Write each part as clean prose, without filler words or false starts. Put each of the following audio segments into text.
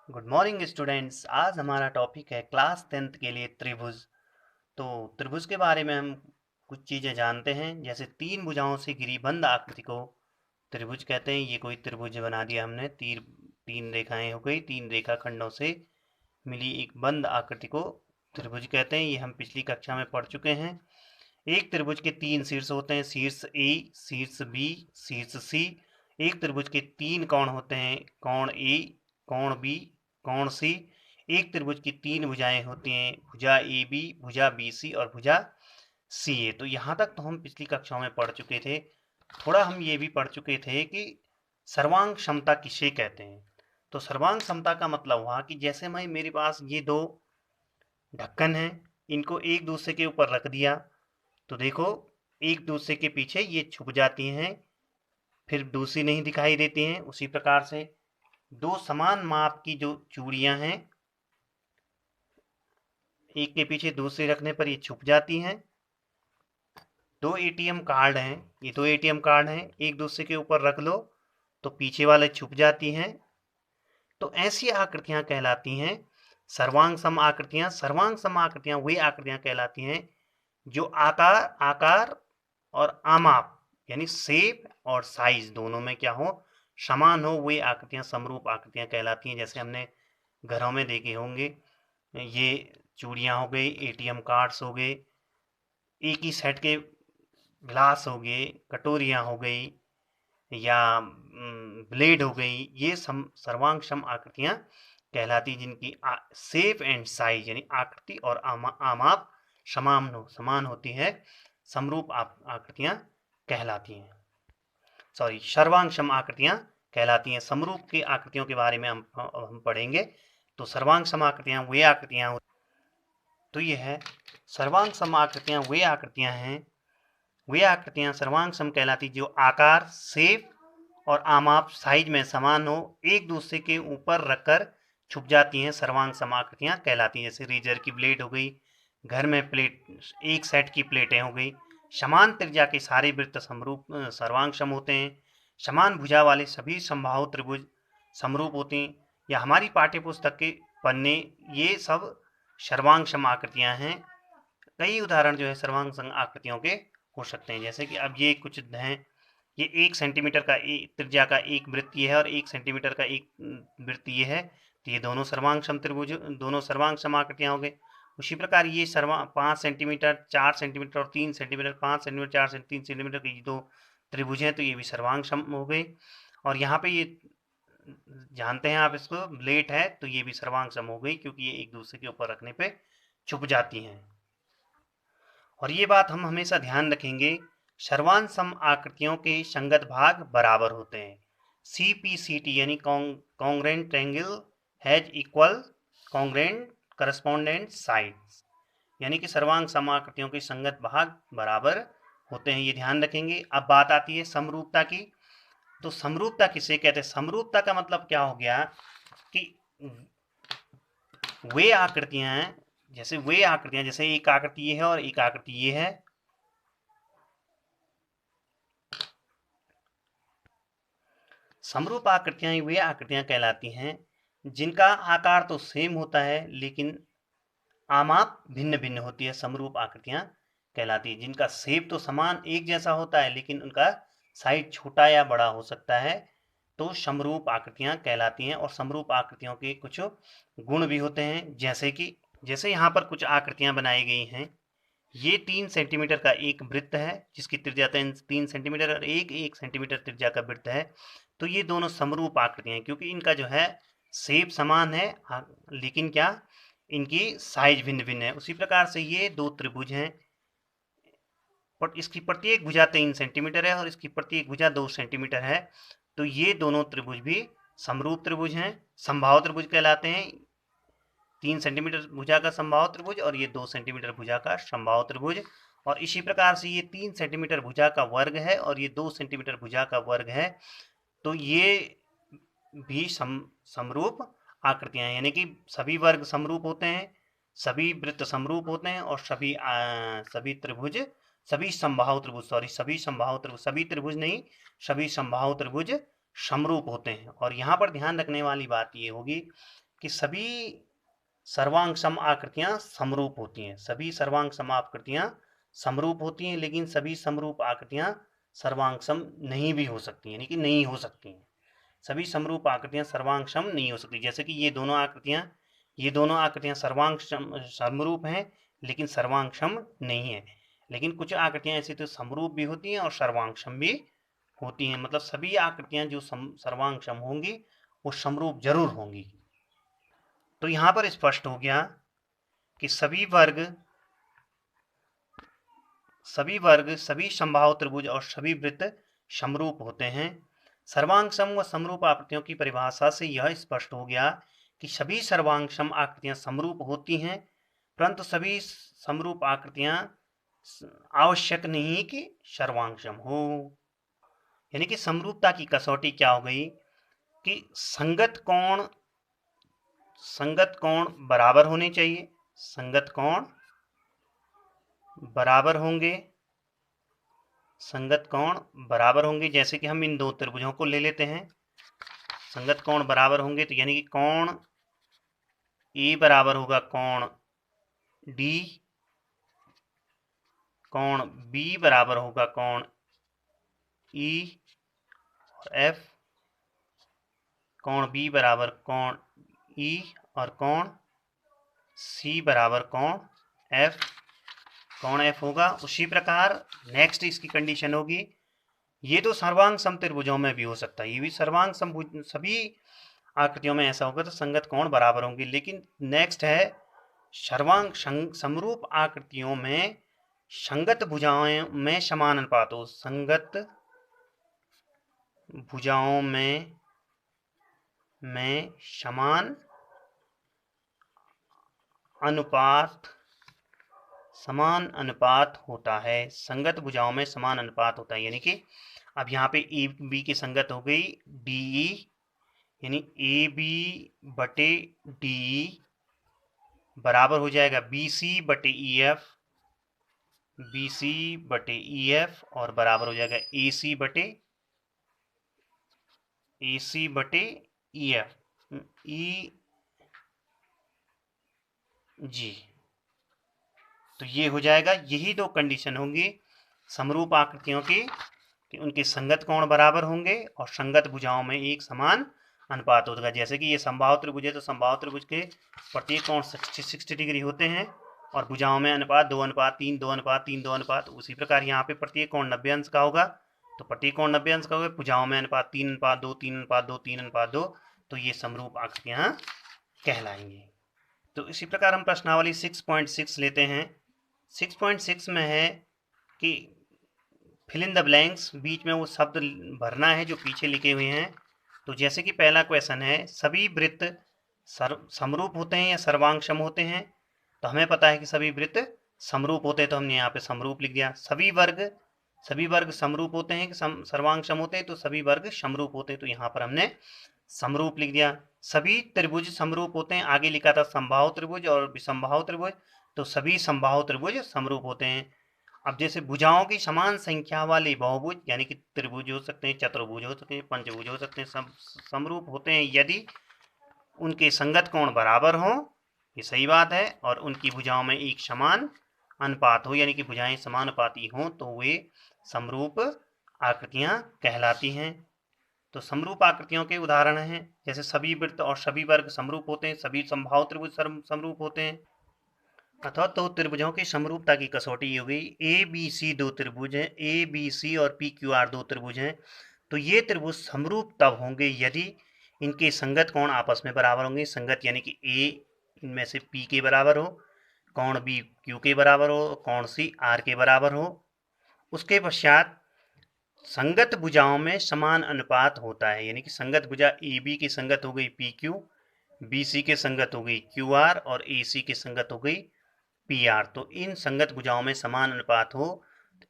Good morning students. आज हमारा topic है क्लास 10th के लिए त्रिभुज। तो त्रिभुज के बारे में हम कुछ चीज़ें जानते हैं, जैसे तीन भुजाओं से घिरी बंद आकृति को त्रिभुज कहते हैं। ये कोई त्रिभुज बना दिया हमने। तीन रेखाएं हो गई, तीन रेखा खंडों से मिली एक बंद आकृति को त्रिभुज कहते हैं। ये हम पिछली कक्षा में पढ़ चुके हैं। एक त्रिभुज के तीन शीर्ष होते हैं, शीर्ष ए, शीर्ष बी, शीर्ष सी। एक त्रिभुज के तीन कोण होते हैं, कोण ए, कोण बी, कोण सी। एक त्रिभुज की तीन भुजाएं होती हैं, भुजा ए बी, भुजा बी सी और भुजा सी ए। तो यहाँ तक तो हम पिछली कक्षाओं में पढ़ चुके थे। थोड़ा हम ये भी पढ़ चुके थे कि सर्वांग क्षमता किसे कहते हैं। तो सर्वांग क्षमता का मतलब हुआ कि जैसे मैं मेरे पास ये दो ढक्कन हैं, इनको एक दूसरे के ऊपर रख दिया तो देखो एक दूसरे के पीछे ये छुप जाती हैं, फिर दूसरी नहीं दिखाई देती हैं। उसी प्रकार से दो समान माप की जो चूड़ियां हैं, एक के पीछे दूसरी रखने पर ये छुप जाती हैं। दो एटीएम कार्ड हैं, ये दो एटीएम कार्ड हैं, एक दूसरे के ऊपर रख लो तो पीछे वाले छुप जाती हैं। तो ऐसी आकृतियां कहलाती हैं सर्वांग सम आकृतियां। सर्वांग सम आकृतियां वे आकृतियां कहलाती हैं जो आकार आकार और आमाप यानी शेप और साइज दोनों में क्या हो, समान हो। वे आकृतियां समरूप आकृतियां कहलाती हैं। जैसे हमने घरों में देखे होंगे, ये चूड़ियां हो गई, एटीएम कार्ड्स हो गए, एक ही सेट के ग्लास हो गए, कटोरियां हो गई या ब्लेड हो गई। ये सर्वांग सम आकृतियां कहलाती, जिनकी शेप एंड साइज यानी आकृति और आमाप समान होती है, समरूप आकृतियां कहलाती हैं। सॉरी, सर्वांग सम आकृतियां कहलाती हैं। समरूप की आकृतियों के बारे में हम पढ़ेंगे। तो सर्वांग सम आकृतियां वे आकृतियां, तो ये है सर्वांग सम आकृतियां वे आकृतियां हैं, वे आकृतियां सर्वांग सम कहलाती जो आकार, शेप और आमाप साइज में समान हो, एक दूसरे के ऊपर रखकर छुप जाती हैं, सर्वांग सम आकृतियां कहलाती हैं। जैसे रेजर की ब्लेड हो गई, घर में प्लेट, एक सेट की प्लेटें हो गई। समान त्रिज्या के सारे वृत्त समरूप सर्वांग सम होते हैं। समान भुजा वाले सभी समबाहु त्रिभुज समरूप होते हैं। या हमारी पाठ्य पुस्तक के पन्ने, ये सब सर्वांग सम आकृतियां हैं। कई उदाहरण जो है सर्वांग सम आकृतियों के हो सकते हैं। जैसे कि अब ये कुछ हैं, ये 1 सेंटीमीटर का त्रिज्या का एक वृत्त ये है और 1 सेंटीमीटर का एक वृत्त ये है। तो ये दोनों सर्वांग सम त्रिभुज, दोनों सर्वांग सम आकृतियां हो गई। उसी प्रकार ये 5 सेंटीमीटर, 4 सेंटीमीटर और 3 सेंटीमीटर, 5 सेंटीमीटर, 4 सेंटीमीटर, 3 सेंटीमीटर के दो त्रिभुज हैं, तो ये भी सर्वांग सम हो गए। और यहाँ पे ये जानते हैं आप इसको, ब्लेड है तो ये भी सर्वांग सम हो गई, क्योंकि ये एक दूसरे के ऊपर रखने पे छुप जाती हैं। और ये बात हम हमेशा ध्यान रखेंगे, सर्वांग सम आकृतियों के संगत भाग बराबर होते हैं। CPCT यानी congruent triangle has equal congruent correspondent sides, यानी कि सर्वांग सम आकृतियों के संगत भाग बराबर होते हैं, ये ध्यान रखेंगे। अब बात आती है समरूपता की। तो समरूपता किसे कहते हैं? समरूपता का मतलब क्या हो गया कि वे आकृतियां हैं, जैसे एक आकृति ये है और एक आकृति ये है। समरूप आकृतियां वे आकृतियां कहलाती हैं जिनका आकार तो सेम होता है लेकिन आमाप भिन्न भिन्न होती है। समरूप आकृतियां कहलाती है जिनका शेप तो समान एक जैसा होता है लेकिन उनका साइज छोटा या बड़ा हो सकता है, तो समरूप आकृतियां कहलाती हैं। और समरूप आकृतियों के कुछ गुण भी होते हैं, जैसे यहाँ पर कुछ आकृतियां बनाई गई हैं। ये 3 सेंटीमीटर का एक वृत्त है जिसकी त्रिज्या 3 सेंटीमीटर और एक सेंटीमीटर त्रिज्या का वृत्त है। तो ये दोनों समरूप आकृतियां हैं क्योंकि इनका जो है शेप समान है, लेकिन क्या, इनकी साइज भिन्न भिन्न है। उसी प्रकार से ये दो त्रिभुज हैं, इसकी प्रत्येक भुजा 3 सेंटीमीटर है और इसकी प्रत्येक भुजा 2 सेंटीमीटर है। तो ये दोनों त्रिभुज भी समरूप त्रिभुज हैं, समबाहु त्रिभुज कहलाते हैं। 3 सेंटीमीटर भुजा का समबाहु त्रिभुज और ये 2 सेंटीमीटर भुजा का समबाहु त्रिभुज। और इसी प्रकार से ये 3 सेंटीमीटर भुजा का वर्ग है और ये 2 सेंटीमीटर भुजा का वर्ग है। तो ये भी समरूप आकृतियां हैं, यानी कि सभी वर्ग समरूप होते हैं, सभी वृत्त समरूप होते हैं और सभी त्रिभुज, सभी समबाहु त्रिभुज, सभी त्रिभुज नहीं, सभी समबाहु त्रिभुज समरूप होते हैं। और यहाँ पर ध्यान रखने वाली बात ये होगी कि सभी सर्वांग सम आकृतियां समरूप होती हैं। सभी सर्वांग सम आकृतियां समरूप होती हैं, लेकिन सभी समरूप आकृतियां सर्वांग सम नहीं भी हो सकती हैं, यानी कि नहीं हो सकती हैं। सभी समरूप आकृतियां सर्वांग सम नहीं हो सकती। जैसे कि ये दोनों आकृतियां सर्वांग समरूप हैं, लेकिन सर्वांग सम नहीं है। लेकिन कुछ आकृतियां ऐसी तो समरूप भी होती हैं और सर्वांग सम भी होती हैं। मतलब सभी आकृतियां जो सर्वांग सम होंगी वो समरूप जरूर होंगी। तो यहां पर स्पष्ट हो गया कि सभी वर्ग, सभी समबाहु त्रिभुज और सभी वृत्त समरूप होते हैं। सर्वांग सम व समरूप आकृतियों की परिभाषा से यह स्पष्ट हो गया कि सभी सर्वांग सम आकृतियां समरूप होती हैं, परंतु सभी समरूप आकृतियां आवश्यक नहीं कि सर्वांग सम हो। यानी कि समरूपता की कसौटी क्या हो गई कि संगत कोण बराबर होने चाहिए। संगत कोण बराबर होंगे। जैसे कि हम इन दो त्रिभुजों को ले लेते हैं, संगत कोण बराबर होंगे, तो यानी कि कोण ए बराबर होगा कोण डी, कोण बी बराबर होगा कोण ई और एफ, कोण बी बराबर कोण ई और कोण सी बराबर कोण एफ होगा। उसी प्रकार नेक्स्ट इसकी कंडीशन होगी, ये तो सर्वांग सम त्रिभुजों में भी हो सकता है, ये भी सर्वांग सभी आकृतियों में ऐसा होगा तो संगत कोण बराबर होंगे। लेकिन नेक्स्ट है सर्वांग समरूप आकृतियों में संगत भुजाओं में समान अनुपात हो। संगत भुजाओं में समान अनुपात होता है। संगत भुजाओं में समान अनुपात होता है, यानी कि अब यहाँ पे ए बी की संगत हो गई डी, यानी ए बी बटे डी बराबर हो जाएगा बी सी बटे ई एफ और बराबर हो जाएगा ए सी बटे ई एफ ई जी। तो ये हो जाएगा, यही दो कंडीशन होंगी समरूप आकृतियों की कि उनके संगत कोण बराबर होंगे और संगत भुजाओं में एक समान अनुपात होगा। जैसे कि ये समबाहु त्रिभुज है तो समबाहु त्रिभुज के प्रत्येक कोण 60 डिग्री होते हैं और भुजाओं में अनुपात 2:3, 2:3, 2:3। उसी प्रकार यहाँ पे प्रत्येक कोण 90 अंश का होगा, तो प्रत्येक कोण 90 अंश का होगा, भुजाओं में अनुपात 3:2, 3:2, 3:2। तो ये समरूप आकृतियां कहलाएंगी। तो इसी प्रकार हम प्रश्नावली 6.6 लेते हैं। 6.6 में है कि फिल इन द ब्लैंक्स, बीच में वो शब्द भरना है जो पीछे लिखे हुए हैं। तो जैसे कि पहला क्वेश्चन है, सभी वृत्त समरूप होते हैं या सर्वांग सम होते हैं? तो हमें पता है कि सभी वृत्त समरूप होते हैं, तो हमने यहाँ पे समरूप लिख दिया। सभी वर्ग समरूप होते हैं कि सर्वांग सम होते हैं? तो सभी वर्ग समरूप होते हैं, तो यहाँ पर हमने समरूप लिख दिया। सभी त्रिभुज समरूप होते हैं, आगे लिखा था समबाहु त्रिभुज और विसमबाहु त्रिभुज, तो सभी समबाहु त्रिभुज समरूप होते हैं। अब जैसे भुजाओं की समान संख्या वाले बहुभुज, यानी कि त्रिभुज हो सकते हैं, चतुर्भुज हो सकते हैं, पंचभुज हो सकते हैं, सब समरूप होते हैं यदि उनके संगत कोण बराबर हो, ये सही बात है, और उनकी भुजाओं में एक समान अनुपात हो, यानी कि भुजाएं समानुपाती हों, तो वे समरूप आकृतियां कहलाती हैं। तो समरूप आकृतियों के उदाहरण हैं, जैसे सभी वृत्त और सभी वर्ग समरूप होते हैं, सभी समबाहु त्रिभुज समरूप होते हैं। अथवा तो त्रिभुजों की समरूपता की कसौटी हो गई, ए बी सी दो त्रिभुज हैं, ए बी सी और पी क्यू आर दो त्रिभुज हैं, तो ये त्रिभुज समरूप तब होंगे यदि इनके संगत कोण आपस में बराबर होंगे। संगत यानी कि ए इनमें से पी के बराबर हो, कोण बी क्यू के बराबर हो, कोण सी आर के बराबर हो। उसके पश्चात संगत भुजाओं में समान अनुपात होता है, यानी कि संगत भुजा ए बी की संगत हो गई पी क्यू, बी सी के संगत हो गई क्यू आर और ए सी की संगत हो गई पी आर। तो इन संगत भुजाओं में समान अनुपात हो,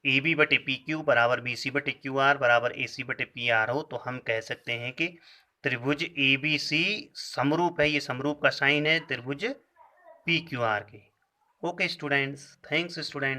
ए बी बटे पी क्यू बराबर बी सी बटे क्यू आर बराबर ए सी बटे पी आर हो, तो हम कह सकते हैं कि त्रिभुज ए बी सी समरूप है। ये समरूप का साइन है त्रिभुज पी क्यू आर के। Okay students, thanks student.